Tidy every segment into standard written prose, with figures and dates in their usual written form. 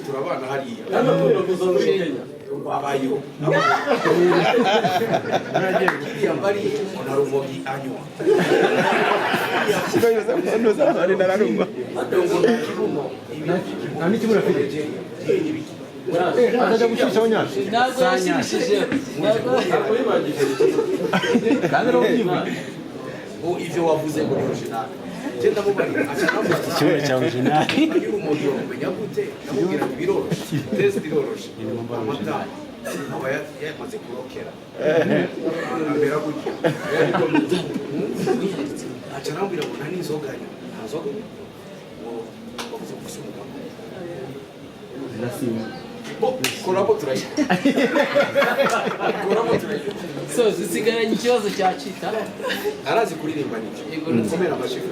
turabana hariya kandi tunakuza muri Kenya abayo yambari onarumogi anywa siko yoza mfano za ari nararumba adongo kibuno nani kimura fite ataja gushusha abanyasha ntabwo yashimishije ntabwo yibagije kandi robiva ivyo wavuze ngo original Tenda mubari acana cyo cya original agira umuriro umenya gute namubwira biroroshe test biroroshe amata aba yamaze kurokera ambera gutyo acana mbira ngo nani nzoganya nzoga ngo kuzumuka nasimu korabo turayi so zisigaranye ikibazo cya Chita arazi kuririmba nicyo komera amashifu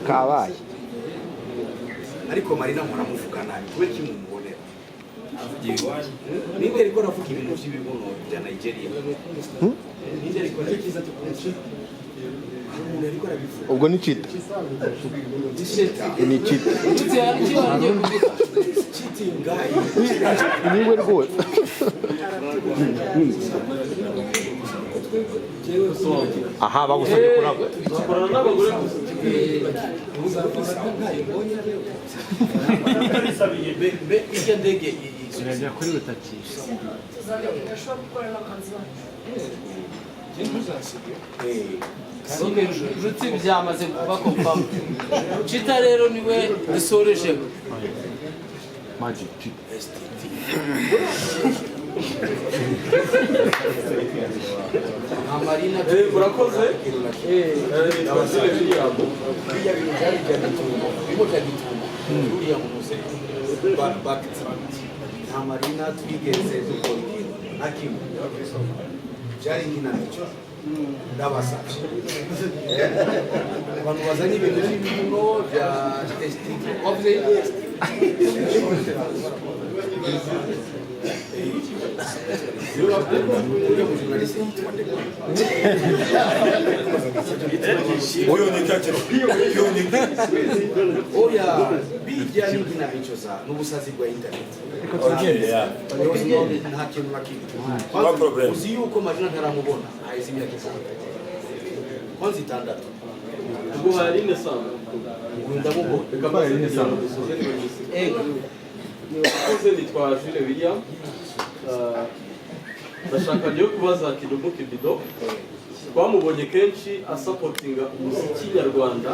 kabaye ariko Marina muramuvuga nabi kubera iki mumubonera ninde ariko aravuga ibintu by'ibibuno bya Nigeria ninde ariko cyiza cyo kunshi ubwo ni Chita ni Chita niwe rwose aha bagusabye kuraba korana n'abagore ijya ndege irajya kuri butakisha Ruti byamaze kuba confirm Chita rero niwe dusoreje magic Chita Marina murakoze abasore b'iyabo bijya bintu byari byagitumo bimo byagitumo uriya muze bakiti nta Marina twigeze dukora ikintu na kimwe byari inkinamico ndabasabye abantu bazanye ibintu by'ibibuno bya esitike wavuze oya bijya n'inkinamico za n'ubusazi bwa interineti nta kintu na kimwe uzi yuko Marina ntaramubona aheze imyaka kwanza itandatu ubwo hari nesana ndamubona reka mbere nesana murakoze nitwa Jules William ndashaka ryo kubaza Kidumu Kibido twamubonye kenshi asapotinga umuziki nyarwanda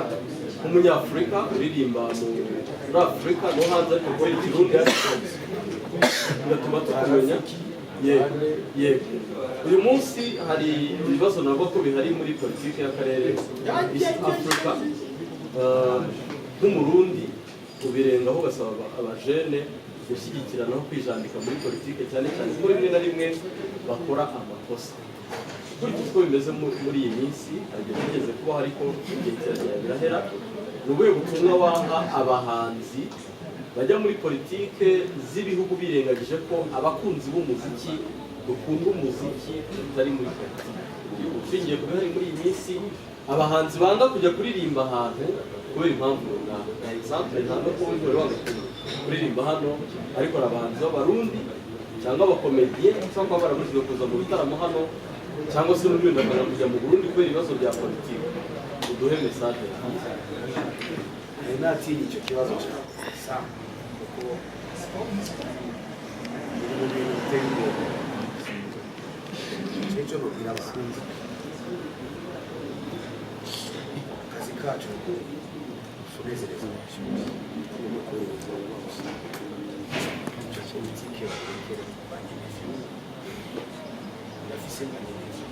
nk'umunyafurika uririmba muri Afurika no hanze ariko kubera ikirundi bigatuma tukumenya yego uyu munsi hari ibibazo nabwo ko bihari muri politiki y'akarere East Africa nk'umurundi ubirengaho ugasaba abajene gushyigikirana no kwijandika muri politiki cyane cyane ko rimwe na rimwe bakora amakosa uko bimeze muri iyi minsi ageze kuba ariko igihe kiragera birahera ni ubuhe butumwa waha abahanzi bajya muri politike z'ibihugu birengagije ko abakunzi b'umuziki dukunda umuziki tutari muri politiki ushingiye ku bihari muri iyi minsi abahanzi banga kujya kuririmba ahantu kubera impamvu runaka na example ntabwo ko wigore wagakunda kuririmba hano ariko abahanzi b'abarundi cyangwa abakomediye cyangwa barabujijwe kuza mu bitaramo hano cyangwa se n'ubundi bakanga kujya mu Burundi kubera ibibazo bya politiki uduhe message natinya icyo kibazo cyawe sam kuko ibintu biteye ubwoba icyo nubwira abantu akazi kacu tunezereza icyo politiki bakekera banyemeje bafise banyemeje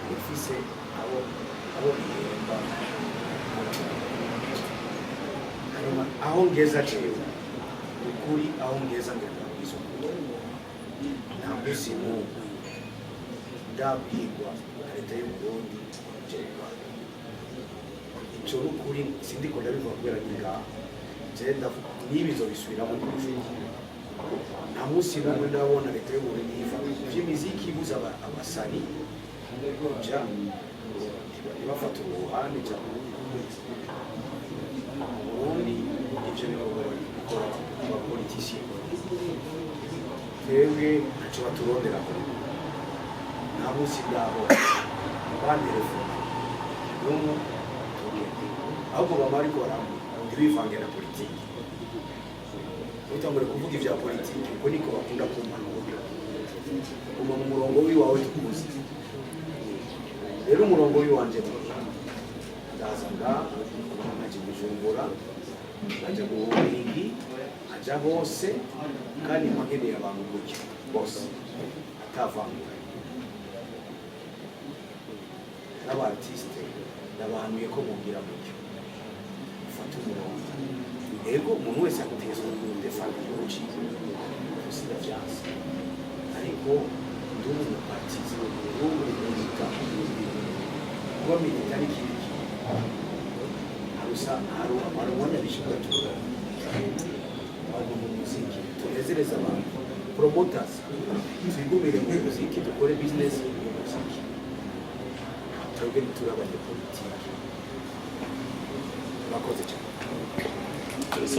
bafise abo bihemba aho ngeza jewe ukuri aho ngeza ngenda kwizo nta munsi n'umwe ndabwirwa na leta y'u Burundi jewe icyo n'ukuri sindiko ndabivuga kubera ngaha jewe ndavuga n'ibizo bisubiramo nta munsi n'umwe ndabona leta y'u Burundi iva by'imiziki ibuza abasani ja ntibafata uruhande cyangwa ibyo bikorwa bikora abapolitisiye twebwe ntacyo baturondera nta munsi bwabo bantelefone n'umwe ahubwo bama ariko ntibivange na politiki utangure kuvuga ibya politiki kuko niko bakunda kumpanura guma mu murongo w'iwawe tukuzi rero umurongo w'iwanje ndaza nkajya Bujumbura nkajya mu Bubiligi nkajya hose kandi nkeneye abantu gutyo bose atavangura n'abartiste nabahanuye ko mubwira gutyo ufata umurongo ego umuntu wese agutegeza kudefanda igihugu cyiwe usida byanze ariko ndi umupartize n'ubu milita kuba milita ari ikindi hari umwanya bishyurwa abantu mu muziki tunezereza abantu promoters twigumire mu muziki dukore business mu muziki twebwe ntituri abanyepolitiki bakoze cyane